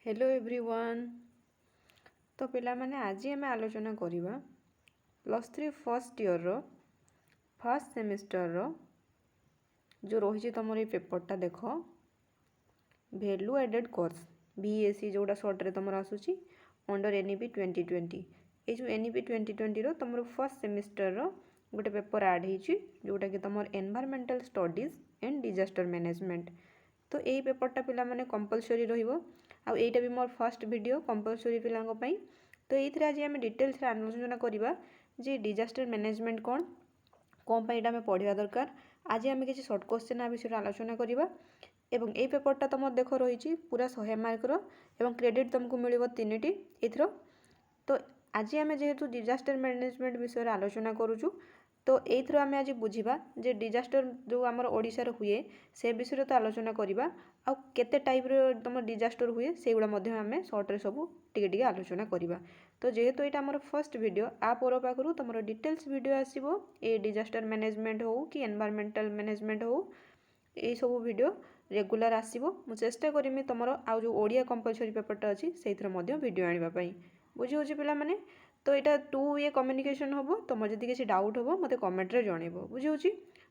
Hello everyone. तो पिला माने आज आम आलोचना करवा +3 first year row first semester रो जो रही तुम ये पेपरटा देख वैल्यू एडेड कोर्स बीएससी जोड़ा सर्ट रे तुम आसूची अंडर एनईपी 2020 ये जो एनईपी 2020 रो तुम फर्स्ट सेमिस्टर रो गोटे पेपर आड होती जोटा कि तुम environmental studies and disaster management. तो यही पेपरटा पिला माने कंपलसरी रहिबो आ एटा भी मोर फर्स्ट वीडियो कंपलसरी पिलांको पई। तो एथिरे आज आम डिटेल्स रे आलोचना करिबा जे डिजास्टर मैनेजमेंट कौन पई एटा हमें पढ़िया दरकार। आज आम किसी शॉर्ट क्वेश्चन आ विषय आलोचना करिबा एवं ए पेपरटा तुम देख रही पूरा 100 मार्क रो एवं क्रेडिट तुमको मिलिबो 3टी एथरो। तो आज आम जेहेतु डिजास्टर मैनेजमेंट विषय आलोचना करूछु तो एथरो आम आज बुझिबा जे डिजास्टर जो आमर ओडिसा रे हुए से विषय तो आलोचना करिबा आ केते टाइप रो तुम डिजास्टर हुए से गुडा मध्ये आम शॉर्ट रे सब टिके टिके आलोचना करिबा। तो जेहेतु एटा हमर फर्स्ट वीडियो आ पर पाखरु तुमर डिटेल्स वीडियो आसीबो ए डिजास्टर मैनेजमेंट हो कि एनवायरमेंटल मैनेजमेंट हो ये सब वीडियो रेगुलर आसीबो। मु चेष्टा करिमी तुमर आ जो ओडिया कंपलसरी पेपरटा अछि सेइथरे मध्ये वीडियो आनिबा पई बुझी होछि पिला माने। तो यहाँ 2 वे कम्युनिकेशन हम तुम जदि किसी डाउट हम मत कमेंट रे जनइब बुझी होछि।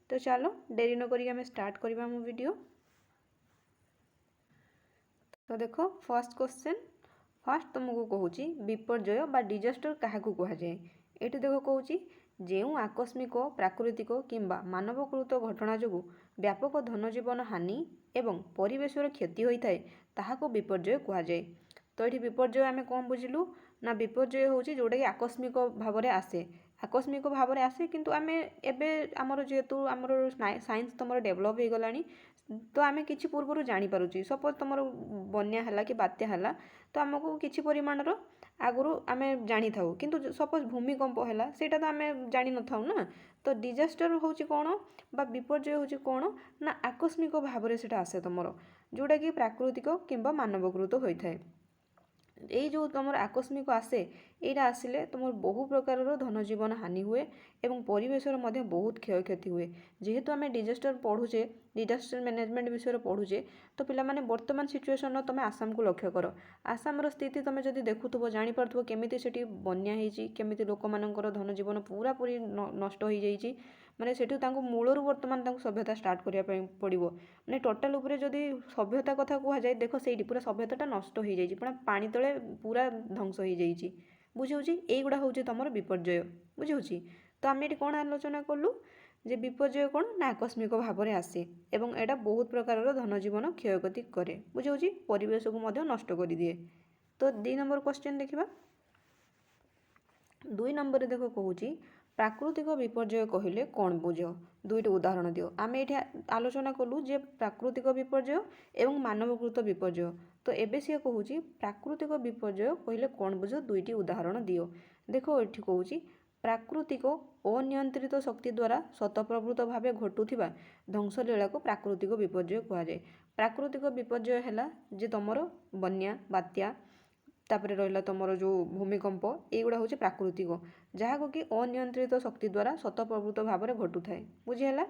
तो चलो डेरी न करी आम स्टार्ट करबा मो वीडियो। तो देखो फर्स्ट क्वेश्चन फर्स्ट तुमको कहूँ विपर्यय बा डिजास्टर क्या कहुए ये देखो कहूँ जो आकस्मिक प्राकृतिक किंबा मानवकृत घटना जो व्यापक धनजीवन हानि एवं परिवेशर क्षति होता है ताहाको विपर्यय कहुए। तो ये विपर्यय आम कौन बुझिलु ना विपर्यय हूँ जोटा कि आकस्मिक भाव में आसे आकस्मिक भाव में आसे किंतु आम एवं आमर जेहेतु आमर साइंस तुम डेभलप हो गलानी तो आम कि पूर्व जापरुचे सपोज तुम बन्या है कि बात्या है तो आमको किसी परिमाण आगु आम जानी था किंतु सपोज भूमिकंप है सेटा तो आम जानी न था ना। तो डिजास्टर हूँ कौन बा विपर्यय हूँ कौन ना आकस्मिक भाव में सेटा आसे तुम जोटा कि प्राकृतिक किंबा मानवकृत होता है। ये जो तुम आकस्मिक आसे यहाँ आसिले तुम बहु प्रकार धनजीवन हानि हुए एवं परिवेशर मध्य बहुत क्षयक्षति हुए। जेहेतु आम डिजास्टर पढ़ुचे डिजास्टर मैनेजमेंट विषय पढ़ुचे तो पिला माने वर्तमान सिचुएशन तुम आसाम को लक्ष्य कर आसाम स्थिति तुम जब देखुव जापर केमी से बन्या केमी लोक मानकर धनजीवन पूरा पूरी नष्ट हो जाइए माने सेठू मूलरू वर्तमान सभ्यता स्टार्ट करने पड़ो माने टोटाल उपरे जदि सभ्यता कथा कहुए देख से पूरा सभ्यता नष्ट हो जाइए पूरा पानी तले पूरा ध्वंस हो जाइए बुझे यहीगुड़ा हूँ तुम विपर्यय बुझे। तो आम ये कौन आलोचना कलु जे विपर्यय कौन ना आकस्मिक भाव में आसे एवं एटा बहुत प्रकार धनजीवन क्षयक्षति करे बुझे परिवेश को नष्ट कर दिए। तो 2 नंबर क्वेश्चन देखा 2 नंबर देख कहूँ प्राकृतिक विपर्यय कहले कौन बुझ 2टी उदाहरण दियो। आम ये आलोचना कलु जे प्राकृतिक विपर्यय एवं मानवकृत विपर्यय। तो एबे सी कहूँ प्राकृतिक विपर्यय कहले कौन बुझ 2टी उदाहरण दियो। देखो ये कहूँ प्राकृतिक अनियंत्रित शक्ति द्वारा स्वतःप्रवृत्त भाव घटुवा ध्वंसलीला को प्राकृतिक विपर्यय कहुए। प्राकृतिक विपर्यय है जे तुम बन्या बात्या तापर रहा तुम जो भूमिकंप युवा हूँ प्राकृतिक जहाँ कि अनियंत्रित शक्ति द्वारा स्वतःप्रवृत्त भाव में घटू थाए बुझीगला।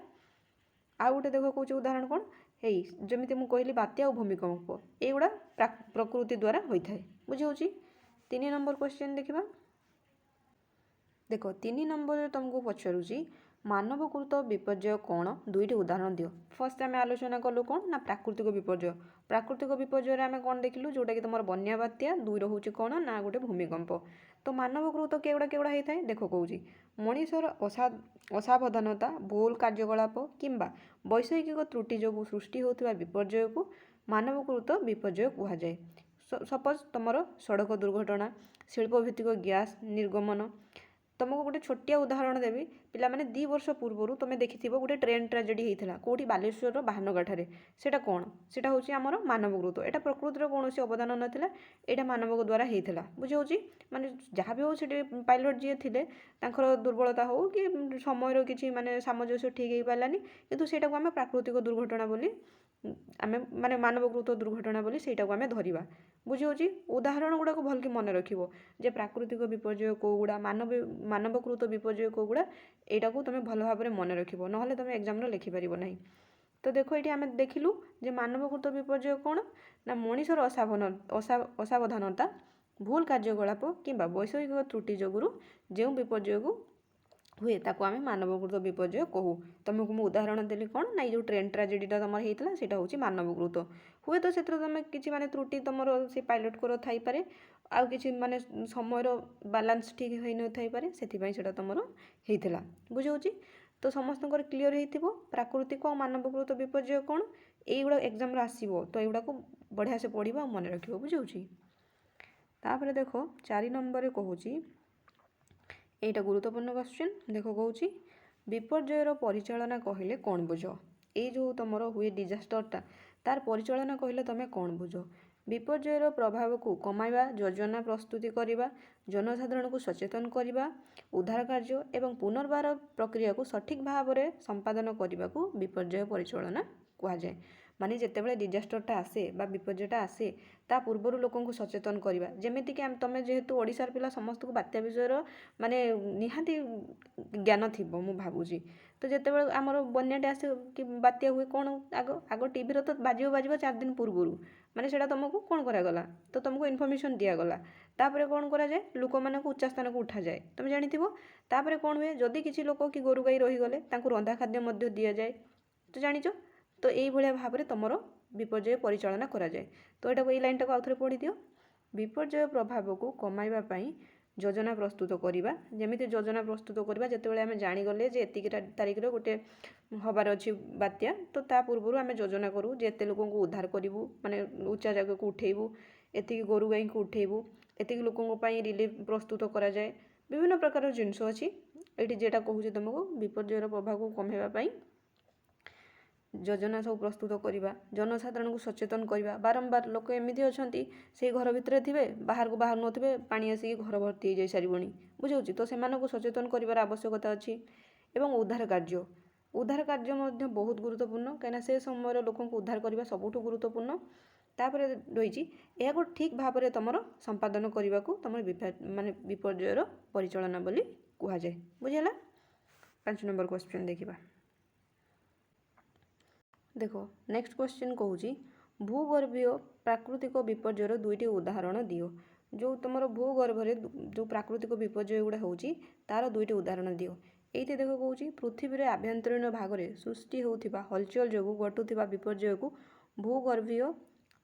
आउ गोटे देख कौच उदाहरण कौन है जमी मुझे कहली बात्या और भूमिकंप युवा प्रकृति द्वारा होता है बुझे। 3 नंबर क्वेश्चन देखा देख 3 नंबर तुमको पचारूँ मानवकृत विपर्यय कौन 2टी उदाहरण दियो। फर्स्ट आम आलोचना कलु कौन ना प्राकृतिक विपर्यय आम कौन देखिलु जोटा कि तुम बन्या बात्या 2 हूँ कौन ना गोटे भूमिकंप। तो मानवकृत केगुड़ा होता है देख कहूँ मनीषर असावधानता भूल कार्यकलाप किंबा वैषयिक त्रुटि जो सृष्टि होता विपर्यय को मानवकृत विपर्यय कहुए। सपोज तुम सड़क दुर्घटना शिल्पभित्तिक गैस निर्गमन तुमको गोटे छोटिया उदाहरण देवी पिला माने 2 वर्ष पूर्व तुम देखि गोटे ट्रेन ट्राजेडी होता कौटी बालेश्वर बाहनगाठारे सेटा कौन सेटा हूँ आमर मानवकृत एटा प्रकृतिर कौन अवदान नाला यहाँ मानव द्वारा होता बुझे माने जहाँ भी हो पायलट जी थे दुर्बलता हो कि समय किसी माने सामंजस्य ठीक हो पारानी किंतु सेटा को आम प्राकृतिक दुर्घटना बोली आम माने मानवकृत दुर्घटना बोली सेटा को आम धरिबा बुझे। उदाहरण गुड़ाक भल कि मन रखिबो जे प्राकृतिक विपर्यय कौगुड़ा मानवकृत विपर्यय कौगुड़ा यहाँ को तुम भल भाव में मन रखिबो नहले तुम एग्जाम लिखिपार ना। तो देख ये आम देखिलु जे मानवकृत विपर्यय कौन ना मनीषर असावधानता भूल कार्यकलाप कि वैषयिक त्रुटि जोगुरु जो विपर्यय को हुए ताको आम मानवकृत विपर्यय कहू। तुमको मुझे उदाहरण देली कौन ना जो ट्रेन ट्राजेडीटा तुम होता है हूँ मानवकृत हुए तो से तुम किसी माने त्रुटि तुम से पायलट कर थी पारे आउ किसी माने समय बालांस ठीक हो न थी पारे से तुम होता बुझे। तो समस्त क्लीयर हो प्राकृतिक और मानवकृत विपर्यय कौन युवा एग्जाम आसो तो युवा को बढ़िया से पढ़ा मन रख बुझे। तापर देख 4 नंबर कहूँ यहाँ गुरुत्वपूर्ण क्वेश्चन देख कहूँ विपर्ययर परिचालना कहले कौन बुझ ये जो तुम हुए डिजास्टरटा तार परिचालना कहले तुम कौन बुझ विपर्ययर प्रभाव को कमाइबा योजना प्रस्तुति करवा जनसाधारण को सचेतन करवा उद्धार कार्य एवं पुनर्बार प्रक्रिया को सठिक भाव में संपादन करने को विपर्यय परिचालना कहुए। माने जितेबाला डिजास्टरटा आसे बा विपर्ययटा आसे ता पूर्वर लोक सचेतन करवा जमीक तुम जेहेतु ओडिशार पिला समस्त को बात्या विषय माने निहाती ज्ञान थी मु भावुची। तो जितेबाला आमर बन्याटे आसे कि बात्या हुए कौन आग आग टीवी तो बाजिब 4 दिन पूर्वर माने सेटा तुमको कौन करागला तो तुमको इनफर्मेशन दिगला तापर कौन करा जाए लोक मान उच्चा स्थान को उठा जाए तुम जानिथिबो। तापर कौन हुए जदि किसी लोक कि गोरु गाई रहीगले तांको रंधा खाद्य दि जाए तो जानिच। तो यही भाव में तुम विपर्यय परिचालना करा जाए। तो यहाँ लाइन टाक आउथरे पढ़ी दियो विपर्यय प्रभाव को कमाइबापी योजना प्रस्तुत करवा जमी योजना प्रस्तुत करवा जिते आम जाणीगले एतिक तारिख गोटे हबार अच्छी बात्या तो ता पूर्व आम योजना करूँ जे एत लोक उद्धार करूँ माने उच्चा जगह को उठेबू एतिक गोरु गाई को उठेबू एतिक लोकों रिलीफ प्रस्तुत करा जाए विभिन्न प्रकार जिनस अच्छी ये जेटा कहूँ तुमको विपर्ययर प्रभाव को कमाइबापी योजना सब प्रस्तुत करवा जनसाधारण को सचेतन करवा बारंबार लोक एमती अच्छा से घर भितर थे बाहर को बाहर थे पानी आसिक घर भर्ती हो जाई सारी बुझे। तो से सचेतन कर आवश्यकता अच्छी एवं उद्धार कार्य बहुत गुरुत्वपूर्ण कहीं से समय लोक उद्धार करने सबुठ गुरुत्वपूर्ण। तापर रही यह ठीक भाव में तुम संपादन करने को तुम माने विपर्ययर परिचालना बोली कहुए बुझेगा। 5 नंबर क्वेश्चन देखा देख नेक्स्ट क्वेश्चन कहूँ भूगर्भीय प्राकृतिक विपर्ययर 2टी उदाहरण दियो। जो तुम भूगर्भरे जो प्राकृतिक विपर्यय गुड़ा हो तार 2टी उदाहरण दियो। ये देख कहूँ पृथ्वी आभ्यंतरीण भाग में सृष्टि होता हलचल जो घटुवा विपर्यय को भूगर्भीय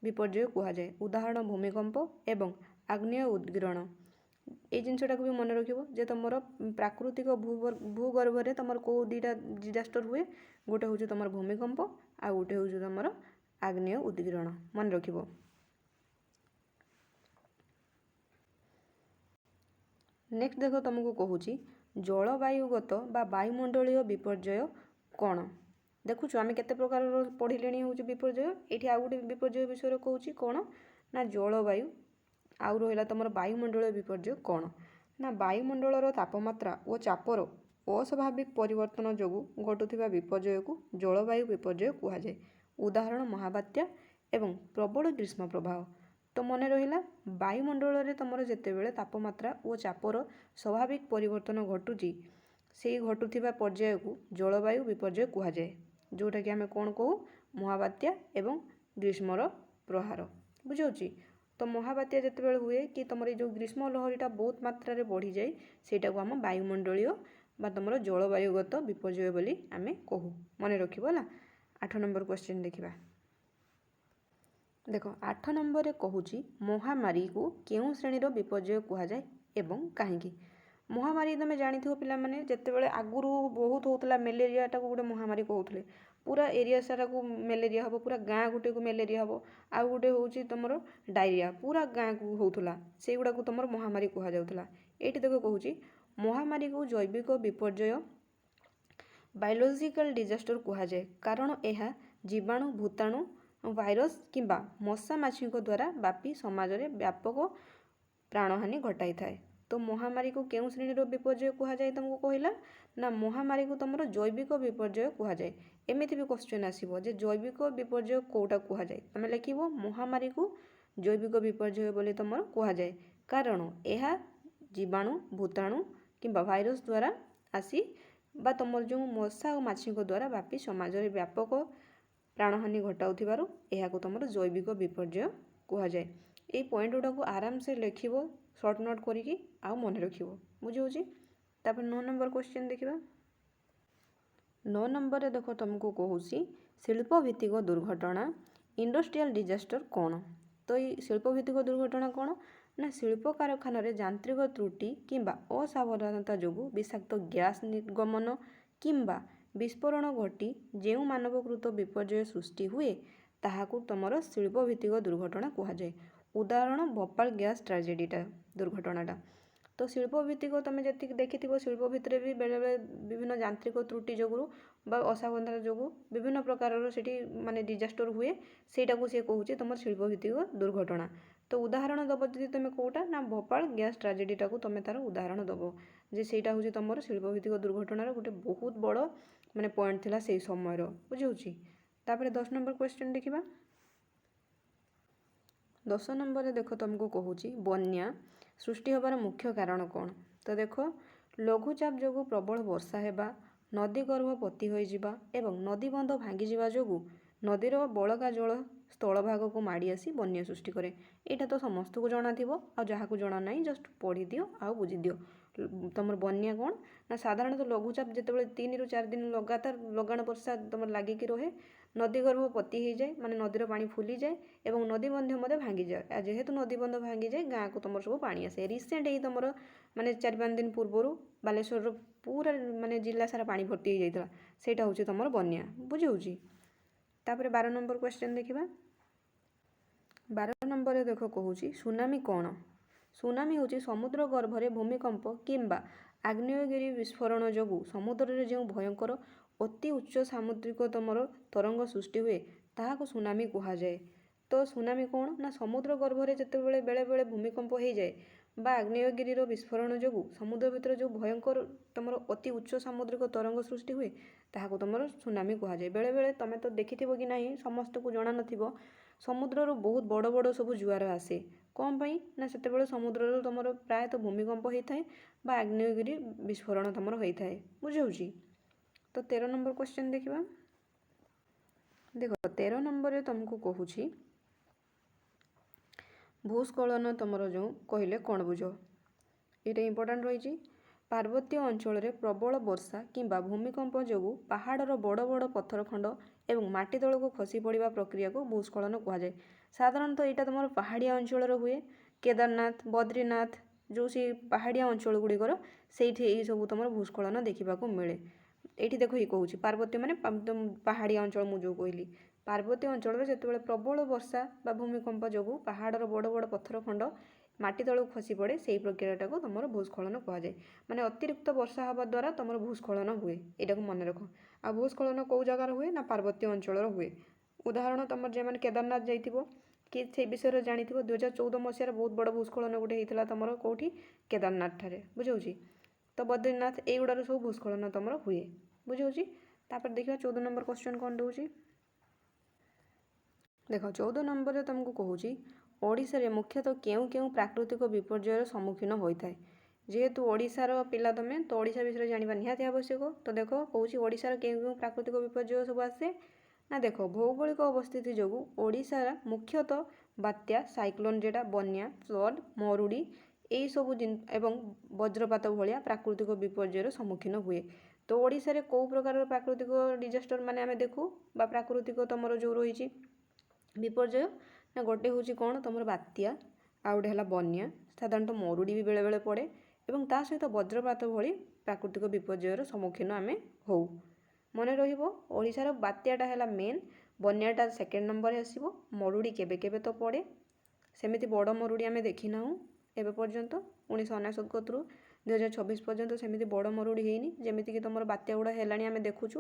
विपर्यय कहुए। उदाहरण भूमिकंप एवं आग्नेय उद्गीरण। ये जिनटा को भी मन रखिबो जे तुम प्राकृतिक भूगर्भरे तुम कौ 2टा डिजास्टर हुए गोटे हूँ तुम भूमिकंप आ गोटे हूँ तुम आग्नेय उद्गीरण मन रखिबो। नेक्स्ट देख तुमको कहूँ जलवायुगत बा वायुमंडलीय विपर्यय कौन देखुच आम केते प्रकार पढ़िले हूँ विपर्यय ये आउ गोटे विपर्यय विषय कहूँ कौन ना जलवायु आउ रहा तुम वायुमंडलीय विपर्यय कौन ना वायुमंडलर तापमात्रा और चापर अस्वाभाविक परिवर्तन जो घटुवा विपर्यय को जलवायु विपर्यय कहुए। उदाहरण महाबात्या एवं प्रबल ग्रीष्म प्रवाह। तो मन रहा वायुमंडल तुम जितेबाला तापमात्रा और चापर स्वाभाविक परिवर्तन घटुची से घटुवा पर्याय को जलवायु विपर्यय कहुए जोटा कि आम कौन कहू महाबात्या एवं ग्रीष्मर प्रहार बुझे। तो महाबात्या जितेबाला हुए कि तुम जो ग्रीष्म लहरीटा बहुत मात्रा रे बढ़ी जाए सेटा को आम वायुमंडलीय बा तुम जलवायुगत विपर्यय बोली आमे कहू मन रखा। 8 नंबर क्वेश्चन देखा देख 8 नंबर कहूँ महामारी को केउं श्रेणीर विपर्यय कहुए एवं कहीं। महामारी तुम जानी पिला माने जितेबाला आगुरी बहुत होता मेलेरियाटा को गोटे महामारी कहते पूरा एरिया सारा को मेलेरिया हम पूरा गाँ गोटे को मेलेरिया हम आउ गोटे हूँ तुम डायरिया पूरा गाँ को होता से गुड़ा को तुम महामारी कहुला। ये देख कहूँ महामारी को जैविक विपर्यय बायोलॉजिकल डिजास्टर कहुए कारण यह जीवाणु भूताणु भाइरस किंबा मशा माछी द्वारा व्यापी समाज में व्यापक प्राणहानि घटाई थाए। तो महामारी को केउं श्रेणीर विपर्यय कहुए तुमको कहला ना महामारी को तुम जैविक विपर्यय कहुए। एमती भी क्वेश्चन आसो जे जैविक विपर्यय कौटा कहुए तुम लिख महामारी को जैविक विपर्यय बोली तुम कहुए कारण यह जीवाणु भूताणु किंबा भाइरस द्वारा आसी बा तुम जो मशा और माछी द्वारा व्यापी समाज में व्यापक ପ୍ରାଣହାନି ଘଟାଉଥିବାରୁ ଏହାକୁ ତୁମର ଜୈବିକ ବିପର୍ଯ୍ୟୟ କୁହାଯାଏ। ଏଇ ପଏଣ୍ଟ ଗୁଡ଼ାକୁ ଆରାମସେ ଲେଖିବ ସର୍ଟ ନୋଟ୍ କରିକି ଆଉ ମନେ ରଖିବ। ବୁଝିହେଉଛି। ତାପରେ 9 ନମ୍ବର କ୍ୱେଶ୍ଚିନ୍ ଦେଖିବା। 9 ନମ୍ବରରେ ଦେଖ ତୁମକୁ କହୁଛି ଶିଳ୍ପ ଭିତ୍ତିକ ଦୁର୍ଘଟଣା ଇଣ୍ଡଷ୍ଟ୍ରିଆଲ ଡିଜାଷ୍ଟର କ'ଣ? ତ ଏଇ ଶିଳ୍ପ ଭିତ୍ତିକ ଦୁର୍ଘଟଣା କ'ଣ ନା ଶିଳ୍ପ କାରଖାନାରେ ଯାନ୍ତ୍ରିକ ତ୍ରୁଟି କିମ୍ବା ଅସାବଧାନତା ଯୋଗୁଁ ବିଷାକ୍ତ ଗ୍ୟାସ୍ ନିର୍ଗମନ କିମ୍ବା ବିସ୍ଫୋରଣ ଘଟି ଯେଉଁ ମାନବକୃତ ବିପର୍ଯ୍ୟୟ ସୃଷ୍ଟି ହୁଏ ତାହାକୁ ତୁମର ଶିଳ୍ପ ଭିତ୍ତିକ ଦୁର୍ଘଟଣା କୁହାଯାଏ। ଉଦାହରଣ ଭୋପାଳ ଗ୍ୟାସ୍ ଟ୍ରାଜେଡ଼ିଟା ଦୁର୍ଘଟଣାଟା। ତ ଶିଳ୍ପ ଭିତ୍ତିକ ତୁମେ ଯେତିକି ଦେଖିଥିବ ଶିଳ୍ପ ଭିତରେ ବି ବେଳେବେଳେ ବିଭିନ୍ନ ଯାନ୍ତ୍ରିକ ତ୍ରୁଟି ଯୋଗୁଁ ବା ଅସାବଧାନତା ଯୋଗୁଁ ବିଭିନ୍ନ ପ୍ରକାରର ସେଠି ମାନେ ଡିଜାଷ୍ଟର ହୁଏ, ସେଇଟାକୁ ସେ କହୁଛି ତୁମର ଶିଳ୍ପ ଭିତ୍ତିକ ଦୁର୍ଘଟଣା। ତ ଉଦାହରଣ ଦେବ ଯଦି ତୁମେ କେଉଁଟା ନା ଭୋପାଳ ଗ୍ୟାସ୍ ଟ୍ରାଜେଡ଼ିଟାକୁ ତୁମେ ତା'ର ଉଦାହରଣ ଦେବ ଯେ ସେଇଟା ହେଉଛି ତୁମର ଶିଳ୍ପ ଭିତ୍ତିକ ଦୁର୍ଘଟଣାର ଗୋଟେ ବହୁତ ବଡ଼ ମାନେ ପଏଣ୍ଟ ଥିଲା ସେଇ ସମୟର। ବୁଝିହେଉଛି। ତାପରେ 10 ନମ୍ବର କ୍ୱେଶ୍ଚିନ୍ ଦେଖିବା। 10 ନମ୍ବରରେ ଦେଖ ତୁମକୁ କହୁଛି ବନ୍ୟା ସୃଷ୍ଟି ହେବାର ମୁଖ୍ୟ କାରଣ କ'ଣ? ତ ଦେଖ ଲଘୁଚାପ ଯୋଗୁଁ ପ୍ରବଳ ବର୍ଷା ହେବା, ନଦୀ ଗର୍ଭ ପୋତି ହୋଇଯିବା ଏବଂ ନଦୀବନ୍ଧ ଭାଙ୍ଗିଯିବା ଯୋଗୁଁ ନଦୀର ବଳକା ଜଳ ସ୍ଥଳଭାଗକୁ ମାଡ଼ି ଆସି ବନ୍ୟା ସୃଷ୍ଟି କରେ। ଏଇଟା ତ ସମସ୍ତଙ୍କୁ ଜଣାଥିବ, ଆଉ ଯାହାକୁ ଜଣା ନାହିଁ ଜଷ୍ଟ ପଢ଼ିଦିଅ ଆଉ ବୁଝିଦିଅ। ତୁମର ବନ୍ୟା କ'ଣ ନା ସାଧାରଣତଃ ଲଘୁଚାପ ଯେତେବେଳେ 3 ରୁ 4 ଦିନ ଲଗାତାର ଲଗାଣ ବର୍ଷା ତୁମର ଲାଗିକି ରହେ, ନଦୀ ଗର୍ଭ ପୋତି ହୋଇଯାଏ ମାନେ ନଦୀର ପାଣି ଫୁଲିଯାଏ ଏବଂ ନଦୀବନ୍ଧ ମଧ୍ୟ ଭାଙ୍ଗିଯାଏ। ଆଉ ଯେହେତୁ ନଦୀବନ୍ଧ ଭାଙ୍ଗିଯାଏ ଗାଁକୁ ତୁମର ସବୁ ପାଣି ଆସେ। ରିସେଣ୍ଟ ଏଇ ତୁମର ମାନେ 4-5 ଦିନ ପୂର୍ବରୁ ବାଲେଶ୍ୱରର ପୁରା ମାନେ ଜିଲ୍ଲା ସାରା ପାଣି ଭର୍ତ୍ତି ହୋଇଯାଇଥିଲା, ସେଇଟା ହେଉଛି ତୁମର ବନ୍ୟା। ବୁଝିହେଉଛି। ତାପରେ 12 ନମ୍ବର କ୍ୱେଶ୍ଚିନ୍ ଦେଖିବା। 12 ନମ୍ବରରେ ଦେଖ କହୁଛି ସୁନାମି କ'ଣ? ସୁନାମି ହେଉଛି ସମୁଦ୍ର ଗର୍ଭରେ ଭୂମିକମ୍ପ କିମ୍ବା ଆଗ୍ନେୟଗିରି ବିସ୍ଫୋରଣ ଯୋଗୁଁ ସମୁଦ୍ରରେ ଯେଉଁ ଭୟଙ୍କର ଅତି ଉଚ୍ଚ ସାମୁଦ୍ରିକ ତୁମର ତରଙ୍ଗ ସୃଷ୍ଟି ହୁଏ ତାହାକୁ ସୁନାମି କୁହାଯାଏ। ତ ସୁନାମି କ'ଣ ନା ସମୁଦ୍ର ଗର୍ଭରେ ଯେତେବେଳେ ବେଳେବେଳେ ଭୂମିକମ୍ପ ହୋଇଯାଏ ବା ଆଗ୍ନେୟଗିରିର ବିସ୍ଫୋରଣ ଯୋଗୁଁ ସମୁଦ୍ର ଭିତରେ ଯେଉଁ ଭୟଙ୍କର ତୁମର ଅତି ଉଚ୍ଚ ସାମୁଦ୍ରିକ ତରଙ୍ଗ ସୃଷ୍ଟି ହୁଏ ତାହାକୁ ତୁମର ସୁନାମି କୁହାଯାଏ। ବେଳେବେଳେ ତୁମେ ତ ଦେଖିଥିବ କି ନାହିଁ ସମସ୍ତଙ୍କୁ ଜଣା ନଥିବ, ସମୁଦ୍ରରୁ ବହୁତ ବଡ଼ ବଡ଼ ସବୁ ଜୁଆର ଆସେ। କ'ଣ ପାଇଁ ନା ସେତେବେଳେ ସମୁଦ୍ରରୁ ତୁମର ପ୍ରାୟତଃ ଭୂମିକମ୍ପ ହୋଇଥାଏ ବା ଆଗ୍ନେୟଗିରି ବିସ୍ଫୋରଣ ତୁମର ହୋଇଥାଏ। ବୁଝିହେଉଛି। ତ 13 ନମ୍ବର କ୍ୱେଶ୍ଚିନ୍ ଦେଖିବା। ଦେଖ 13 ନମ୍ବରରେ ତୁମକୁ କହୁଛି ଭୂସ୍ଖଳନ ତୁମର ଯେଉଁ କହିଲେ କ'ଣ ବୁଝ? ଏଇଟା ଇମ୍ପୋର୍ଟାଣ୍ଟ ରହିଛି। ପାର୍ବତ୍ୟ ଅଞ୍ଚଳରେ ପ୍ରବଳ ବର୍ଷା କିମ୍ବା ଭୂମିକମ୍ପ ଯୋଗୁଁ ପାହାଡ଼ର ବଡ଼ ବଡ଼ ପଥର ଖଣ୍ଡ ଏବଂ ମାଟି ତଳକୁ ଖସି ପଡ଼ିବା ପ୍ରକ୍ରିୟାକୁ ଭୂସ୍ଖଳନ କୁହାଯାଏ। ସାଧାରଣତଃ ଏଇଟା ତୁମର ପାହାଡ଼ିଆ ଅଞ୍ଚଳରେ ହୁଏ। କେଦାରନାଥ, ବଦ୍ରିନାଥ ଯେଉଁ ସେ ପାହାଡ଼ିଆ ଅଞ୍ଚଳ ଗୁଡ଼ିକର ସେଇଠି ଏଇସବୁ ତୁମର ଭୂସ୍ଖଳନ ଦେଖିବାକୁ ମିଳେ। ଏଇଠି ଦେଖ ଏଇ କହୁଛି ପାର୍ବତ୍ୟ ମାନେ ପାହାଡ଼ିଆ ଅଞ୍ଚଳ ମୁଁ ଯେଉଁ କହିଲି। ପାର୍ବତ୍ୟ ଅଞ୍ଚଳରେ ଯେତେବେଳେ ପ୍ରବଳ ବର୍ଷା ବା ଭୂମିକମ୍ପ ଯୋଗୁଁ ପାହାଡ଼ର ବଡ଼ ବଡ଼ ପଥର ଖଣ୍ଡ ମାଟି ତଳକୁ ଖସି ପଡ଼େ ସେଇ ପ୍ରକ୍ରିୟାଟାକୁ ତୁମର ଭୂସ୍ଖଳନ କୁହାଯାଏ। ମାନେ ଅତିରିକ୍ତ ବର୍ଷା ହେବା ଦ୍ୱାରା ତୁମର ଭୂସ୍ଖଳନ ହୁଏ। ଏଇଟାକୁ ମନେ ରଖ। ଆଉ ଭୂସ୍ଖଳନ କେଉଁ ଜାଗାରେ ହୁଏ ନା ପାର୍ବତ୍ୟ ଅଞ୍ଚଳର ହୁଏ। ଉଦାହରଣ ତୁମର ଯେଉଁମାନେ କେଦାରନାଥ ଯାଇଥିବ କି ସେଇ ବିଷୟରେ ଜାଣିଥିବ 2014 ମସିହାରେ ବହୁତ ବଡ଼ ଭୂସ୍ଖଳନ ଗୋଟେ ହେଇଥିଲା ତୁମର କେଉଁଠି କେଦାରନାଥ ଠାରେ। ବୁଝିହେଉଛି। ତ ବଦ୍ରିନାଥ ଏଇଗୁଡ଼ାର ସବୁ ଭୂସ୍ଖଳନ ତୁମର ହୁଏ। ବୁଝିହେଉଛି। ତାପରେ ଦେଖିବା 14 ନମ୍ବର କ୍ୱେଶ୍ଚିନ୍ କ'ଣ ଦେଉଛି। ଦେଖ 14 ନମ୍ବରରେ ତୁମକୁ କହୁଛି ଓଡ଼ିଶାରେ ମୁଖ୍ୟତଃ କେଉଁ କେଉଁ ପ୍ରାକୃତିକ ବିପର୍ଯ୍ୟୟର ସମ୍ମୁଖୀନ ହୋଇଥାଏ। ଯେହେତୁ ଓଡ଼ିଶାର ପିଲା ତୁମେ ତ ଓଡ଼ିଶା ବିଷୟରେ ଜାଣିବା ନିହାତି ଆବଶ୍ୟକ। ତ ଦେଖ କହୁଛି ଓଡ଼ିଶାର କେଉଁ କେଉଁ ପ୍ରାକୃତିକ ବିପର୍ଯ୍ୟୟ ସବୁ ଆସେ ନା ଦେଖ ଭୌଗୋଳିକ ଅବସ୍ଥିତି ଯୋଗୁଁ ଓଡ଼ିଶାର ମୁଖ୍ୟତଃ ବାତ୍ୟା, ସାଇକ୍ଲୋନ୍ ଯେଟା, ବନ୍ୟା, ଫ୍ଲଡ୍, ମରୁଡ଼ି ଏଇସବୁ ଏବଂ ବଜ୍ରପାତ ଭଳିଆ ପ୍ରାକୃତିକ ବିପର୍ଯ୍ୟୟର ସମ୍ମୁଖୀନ ହୁଏ। ତ ଓଡ଼ିଶାରେ କେଉଁ ପ୍ରକାରର ପ୍ରାକୃତିକ ଡିଜାଷ୍ଟର ମାନେ ଆମେ ଦେଖୁ ବା ପ୍ରାକୃତିକ ତୁମର ଯେଉଁ ରହିଛି ବିପର୍ଯ୍ୟୟ ନା ଗୋଟେ ହେଉଛି କ'ଣ ତୁମର ବାତ୍ୟା, ଆଉ ଗୋଟେ ହେଲା ବନ୍ୟା, ସାଧାରଣତଃ ମରୁଡ଼ି ବି ବେଳେବେଳେ ପଡ଼େ ଏବଂ ତା ସହିତ ବଜ୍ରପାତ ଭଳି ପ୍ରାକୃତିକ ବିପର୍ଯ୍ୟୟର ସମ୍ମୁଖୀନ ଆମେ ହଉ। ମନେ ରହିବ ଓଡ଼ିଶାର ବାତ୍ୟାଟା ହେଲା ମେନ୍, ବନ୍ୟାଟା ସେକେଣ୍ଡ ନମ୍ବରରେ ଆସିବ, ମରୁଡ଼ି କେବେ କେବେ ତ ପଡ଼େ। ସେମିତି ବଡ଼ ମରୁଡ଼ି ଆମେ ଦେଖିନାହୁଁ ଏବେ ପର୍ଯ୍ୟନ୍ତ। 1999 କତରୁ 2026 ପର୍ଯ୍ୟନ୍ତ ସେମିତି ବଡ଼ ମରୁଡ଼ି ହେଇନି ଯେମିତିକି ତୁମର ବାତ୍ୟା ଗୁଡ଼ା ହେଲାଣି ଆମେ ଦେଖୁଛୁ।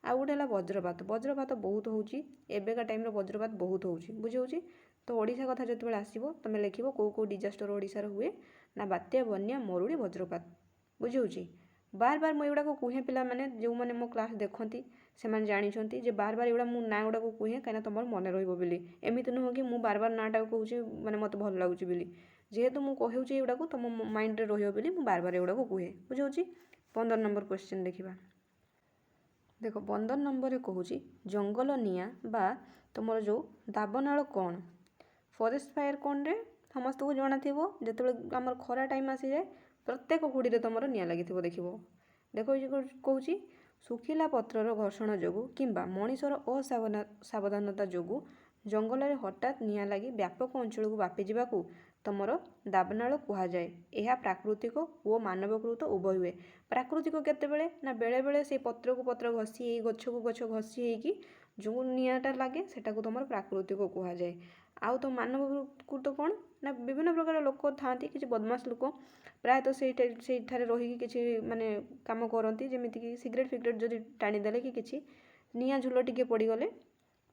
ଆଉ ଗୋଟେ ହେଲା ବଜ୍ରପାତ। ବଜ୍ରପାତ ବହୁତ ହେଉଛି ଏବେକା ଟାଇମ୍ରେ ବଜ୍ରପାତ ବହୁତ ହେଉଛି। ବୁଝିହେଉଛି। ତ ଓଡ଼ିଶା କଥା ଯେତେବେଳେ ଆସିବ ତୁମେ ଲେଖିବ କେଉଁ କେଉଁ ଡିଜାଷ୍ଟର ଓଡ଼ିଶାର ହୁଏ ନା ବାତ୍ୟା, ବନ୍ୟା, ମରୁଡ଼ି, ବଜ୍ରପାତ। ବୁଝିହେଉଛି। ବାର ବାର ମୁଁ ଏଗୁଡ଼ାକୁ କୁହେ ପିଲାମାନେ ଯେଉଁମାନେ ମୋ କ୍ଲାସ୍ ଦେଖନ୍ତି ସେମାନେ ଜାଣିଛନ୍ତି ଯେ ବାର ବାର ଏଗୁଡ଼ା ମୁଁ ନାଁ ଗୁଡ଼ାକୁ କୁହେ କାହିଁକିନା ତୁମର ମନେ ରହିବ ବୋଲି। ଏମିତି ନୁହଁ କି ମୁଁ ବାର ବାର ନାଁଟାକୁ କହୁଛି ମାନେ ମୋତେ ଭଲ ଲାଗୁଛି ବୋଲି। ଯେହେତୁ ମୁଁ କହୁଛି ଏଗୁଡ଼ାକୁ ତୁମ ମାଇଣ୍ଡରେ ରହିବ ବୋଲି ମୁଁ ବାର ବାର ଏଗୁଡ଼ାକୁ କୁହେ। ବୁଝିହେଉଛି। 15 ନମ୍ବର କ୍ୱେଶ୍ଚିନ୍ ଦେଖିବା। देख 15 नंबर कहूँ जंगल निआं बा तुम जो दाबनाल कौन फरेस्ट फायर कौन रे समस्त को जना थी जो आम खरा टाइम आसी जाए प्रत्येक हुड़ी तुम निआं लगी देख देख कहूँ सुखिला पत्रर घर्षण जोगु किंबा मनीषर असावधानता जोगु जंगल में हठात निआं लगी व्यापक अंचल को व्यापी जावाकू तुमर दाबनाल कहुए। यह प्राकृतिक और मानवकृत उभय हुए। प्राकृतिक केतेबेले ना बेले बेले से पत्र को पत्र घसी गछ को गछ घसी होगी जो निआँटा लगे सेटा को तुम प्राकृतिक कहुए। आउ तो मानवकृत कौन ना विभिन्न प्रकार लोक था कि बदमाश लोक प्रायतः से रही कि माने काम करती जमीक सिगरेट फिगरेट जब टाणीदे कि किसी निआँ झुल टिके पड़गले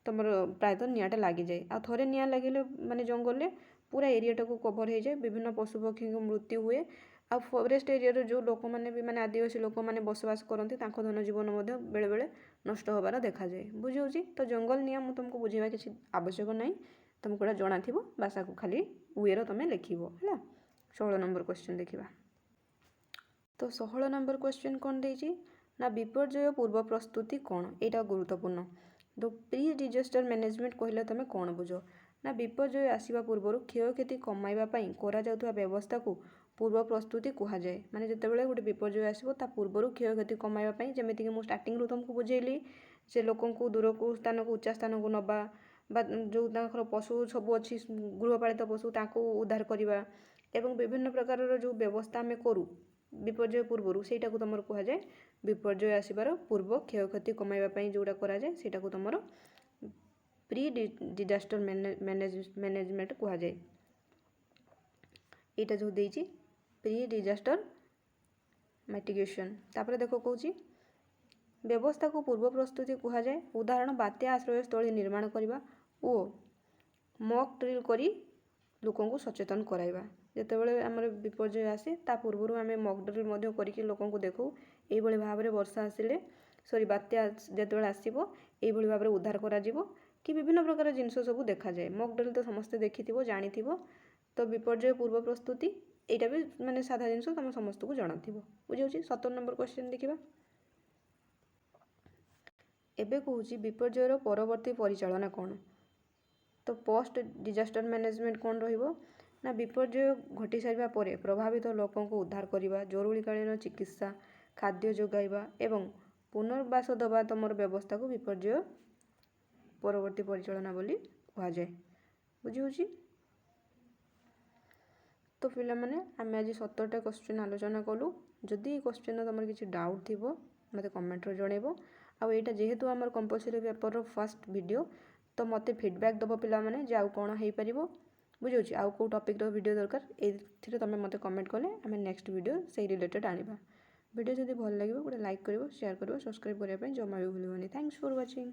तुम प्रायतः निआँटा लगी जाए। आ थरे निआँ लगे माने जंगल में पूरा एरियाटा को कभर हो जाए विभिन्न पशु पक्षी मृत्यु हुए। आ फरेस्ट एरिया जो लोक मैंने भी माने आदिवासी लोक मैंने बसवास करती धन जीवन बेले बेले नष्ट होबार देखा जाए। बुझे तो जंगल निआँ मुझे तुमको बुझेबा किसी आवश्यक ना तुमको जाना थी बासा को खाली वे तुम लिख है। 16 नंबर क्वेश्चन देखा तो 16 नंबर क्वेश्चन कौन देती ना विपर्यय पूर्व प्रस्तुति कौन यहाँ गुरुत्वपूर्ण। तो प्री डिजास्टर मैनेजमेंट कहले तुम कौन बुझ ना विपर्यय आसवा पूर्व क्षयक्षति कमाइवाई करा व्यवस्था को पूर्व प्रस्तुति कहुए। माने जितेबाला गोटे विपर्यय आसो ता पूर्व क्षयक्षति कमाइवाई जमीक मुझे स्टार्टिंग तुमको बुझेली से लोक दूर को स्थान को उच्चा स्थान को नवा बा जो पशु सब अच्छी गृहपालित पशु उद्धार करवा एवं विभिन्न प्रकार जो व्यवस्था आम करूँ विपर्यय पूर्व से तुम कहुए विपर्यय आसबार पूर्व क्षयक्षति कमाइवाई जोड़ा कराए से तुम प्री डिजास्टर मैनेजमेंट कहुए। यहाँ जो देती प्री डिजास्टर मिटिगेशन तापर देख कौच व्यवस्था को पूर्व प्रस्तुति कहुए। उदाहरण बात्या आश्रयस्थली निर्माण करने और मॉक ड्रिल करी लोकों को सचेतन कराइबा। जितेबाला आम विपर्यय आसे ता पूर्व आम मॉक ड्रिल करके लोकों को देखू ये भाव में वर्षा आसिले सॉरी बात्या जितेबाला आसो ये भाव में उद्धार करा कि विभिन्न प्रकार जिनस सब देखा जाए। मॉक ड्रिल तो समस्ते देखी जानी तो विपर्यय पूर्व प्रस्तुति यहाँ भी माने साधा जिनस तुम समस्त को जाना बुझे। 17 नंबर क्वेश्चन देखा एबे कहूँ विपर्ययर परवर्ती परिचालना कौन। तो पोस्ट डिजास्टर मैनेजमेंट कौन रहिबो ना विपर्यय घटी सारिबा परे प्रभावित लोकों को उद्धार करवा जरूरीकालीन चिकित्सा खाद्य जोगाइबा एवं पुनर्वास दबा तुम व्यवस्था को विपर्यय परवर्ती परिचालना बोली कहुए। बुझी। तो पिला माने आम आज 17टा क्वेश्चन आलोचना कलु। जदि क्वेश्चन तुम किसी डाउट थी मत कमेंट जनइब। आईटा जेहेतु आम कंपलसरी पेपर फर्स्ट वीडियो तो मत फीडबैक दब पिला माने जे आउ कौन हो पार बुझे। आउ कौ टॉपिक वीडियो दरकार ये तुम मत कमेंट कले आम नेक्स्ट वीडियो से रिलेटेड आनिबा। वीडियो जदि भल लगे गोटे लाइक कर शेयर कर सब्सक्राइब करने जमा भी भूलनी। Thanks for watching.